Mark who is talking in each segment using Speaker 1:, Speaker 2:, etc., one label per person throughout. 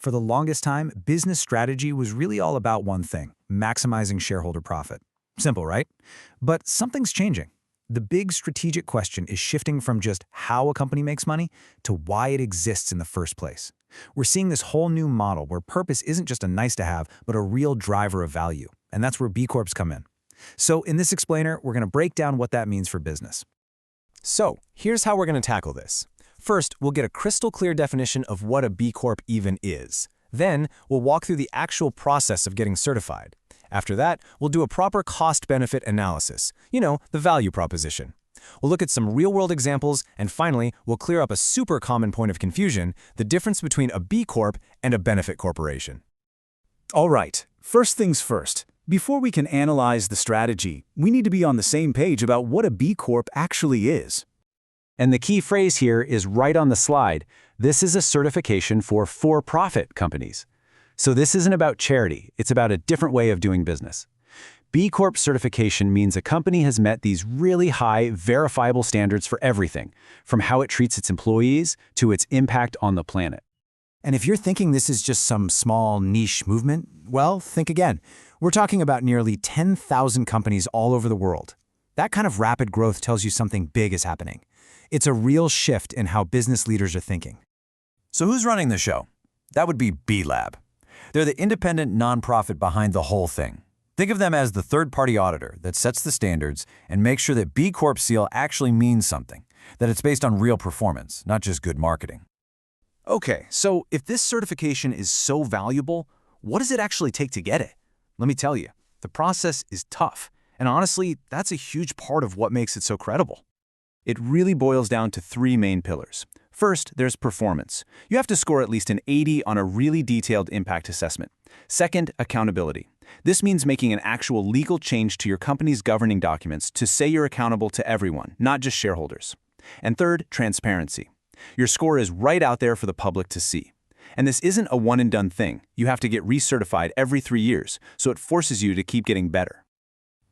Speaker 1: For the longest time, business strategy was really all about one thing: maximizing shareholder profit. Simple, right? But something's changing. The big strategic question is shifting from just how a company makes money to why it exists in the first place. We're seeing this whole new model where purpose isn't just a nice-to-have, but a real driver of value. And that's where B Corps come in. So in this explainer, we're going to break down what that means for business.
Speaker 2: So, here's how we're going to tackle this. First, we'll get a crystal clear definition of what a B Corp even is. Then, we'll walk through the actual process of getting certified. After that, we'll do a proper cost-benefit analysis, the value proposition. We'll look at some real-world examples, and finally, we'll clear up a super common point of confusion: the difference between a B Corp and a benefit corporation.
Speaker 3: All right, first things first. Before we can analyze the strategy, we need to be on the same page about what a B Corp actually is.
Speaker 4: And the key phrase here is right on the slide. This is a certification for for-profit companies. So this isn't about charity, it's about a different way of doing business. B Corp certification means a company has met these really high, verifiable standards for everything, from how it treats its employees to its impact on the planet.
Speaker 1: And if you're thinking this is just some small niche movement, well, think again. We're talking about nearly 10,000 companies all over the world. That kind of rapid growth tells you something big is happening. It's a real shift in how business leaders are thinking.
Speaker 5: So who's running the show? That would be B-Lab. They're the independent nonprofit behind the whole thing. Think of them as the third-party auditor that sets the standards and makes sure that B Corp seal actually means something, that it's based on real performance, not just good marketing.
Speaker 3: Okay, so if this certification is so valuable, what does it actually take to get it? Let me tell you, the process is tough, and honestly, that's a huge part of what makes it so credible. It really boils down to three main pillars. First, there's performance. You have to score at least an 80 on a really detailed impact assessment. Second, accountability. This means making an actual legal change to your company's governing documents to say you're accountable to everyone, not just shareholders. And third, transparency. Your score is right out there for the public to see. And this isn't a one-and-done thing. You have to get recertified every 3 years, so it forces you to keep getting better.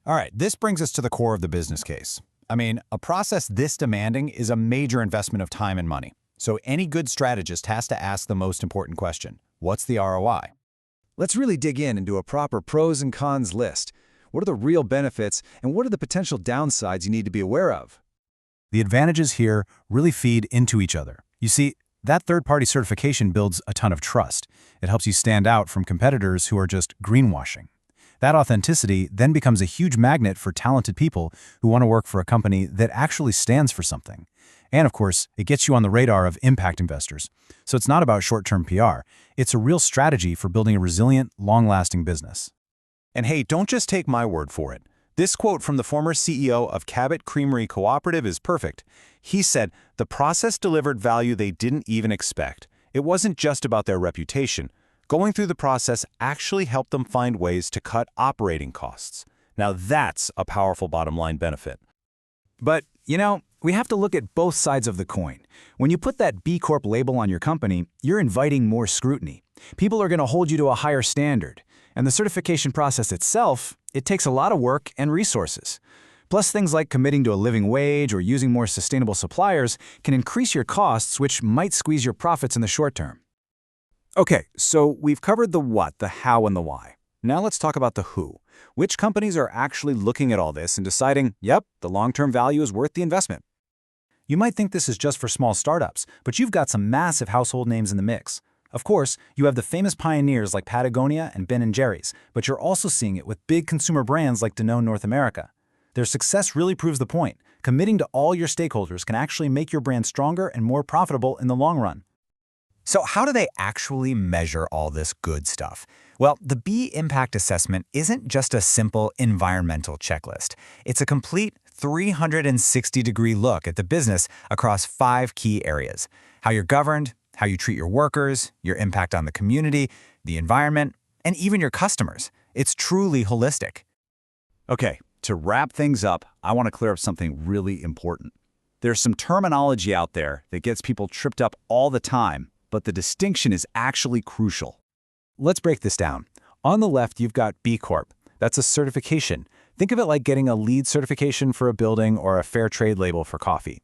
Speaker 6: All right, this brings us to the core of the business case. I mean, a process this demanding is a major investment of time and money. So any good strategist has to ask the most important question: what's the ROI?
Speaker 7: Let's really dig in and do a proper pros and cons list. What are the real benefits, and what are the potential downsides you need to be aware of?
Speaker 6: The advantages here really feed into each other. You see, that third-party certification builds a ton of trust. It helps you stand out from competitors who are just greenwashing. That authenticity then becomes a huge magnet for talented people who want to work for a company that actually stands for something. And of course, it gets you on the radar of impact investors. So it's not about short-term PR. It's a real strategy for building a resilient, long-lasting business.
Speaker 3: And hey, don't just take my word for it. This quote from the former CEO of Cabot Creamery Cooperative is perfect. He said, "The process delivered value they didn't even expect. It wasn't just about their reputation. Going through the process actually helped them find ways to cut operating costs." Now that's a powerful bottom-line benefit.
Speaker 7: But, we have to look at both sides of the coin. When you put that B Corp label on your company, you're inviting more scrutiny. People are going to hold you to a higher standard. And the certification process itself, it takes a lot of work and resources. Plus, things like committing to a living wage or using more sustainable suppliers can increase your costs, which might squeeze your profits in the short term. Okay, so we've covered the what, the how, and the why. Now let's talk about the who. Which companies are actually looking at all this and deciding, yep, the long-term value is worth the investment?
Speaker 1: You might think this is just for small startups, but you've got some massive household names in the mix. Of course, you have the famous pioneers like Patagonia and Ben & Jerry's, but you're also seeing it with big consumer brands like Danone North America. Their success really proves the point. Committing to all your stakeholders can actually make your brand stronger and more profitable in the long run.
Speaker 8: So how do they actually measure all this good stuff? Well, the B Impact Assessment isn't just a simple environmental checklist. It's a complete 360-degree look at the business across 5 key areas: how you're governed, how you treat your workers, your impact on the community, the environment, and even your customers. It's truly holistic.
Speaker 3: Okay, to wrap things up, I want to clear up something really important. There's some terminology out there that gets people tripped up all the time, but the distinction is actually crucial.
Speaker 7: Let's break this down. On the left, you've got B Corp. That's a certification. Think of it like getting a LEED certification for a building or a fair trade label for coffee.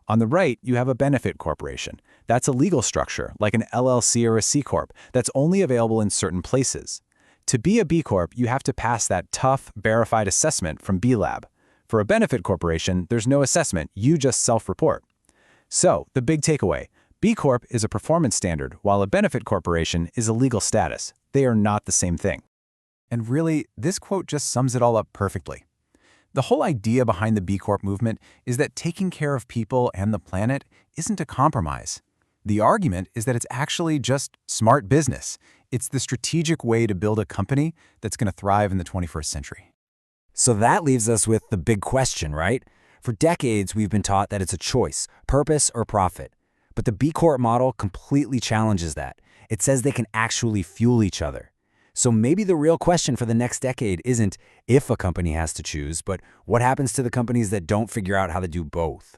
Speaker 2: On the right, you have a benefit corporation. That's a legal structure, like an LLC or a C Corp, that's only available in certain places. To be a B Corp, you have to pass that tough, verified assessment from B Lab. For a benefit corporation, there's no assessment, you just self-report. So, the big takeaway, B Corp is a performance standard, while a benefit corporation is a legal status. They are not the same thing.
Speaker 6: And really, this quote just sums it all up perfectly. The whole idea behind the B Corp movement is that taking care of people and the planet isn't a compromise. The argument is that it's actually just smart business. It's the strategic way to build a company that's going to thrive in the 21st century.
Speaker 9: So that leaves us with the big question, right? For decades, we've been taught that it's a choice, purpose or profit. But the B Corp model completely challenges that. It says they can actually fuel each other. So maybe the real question for the next decade isn't if a company has to choose, but what happens to the companies that don't figure out how to do both?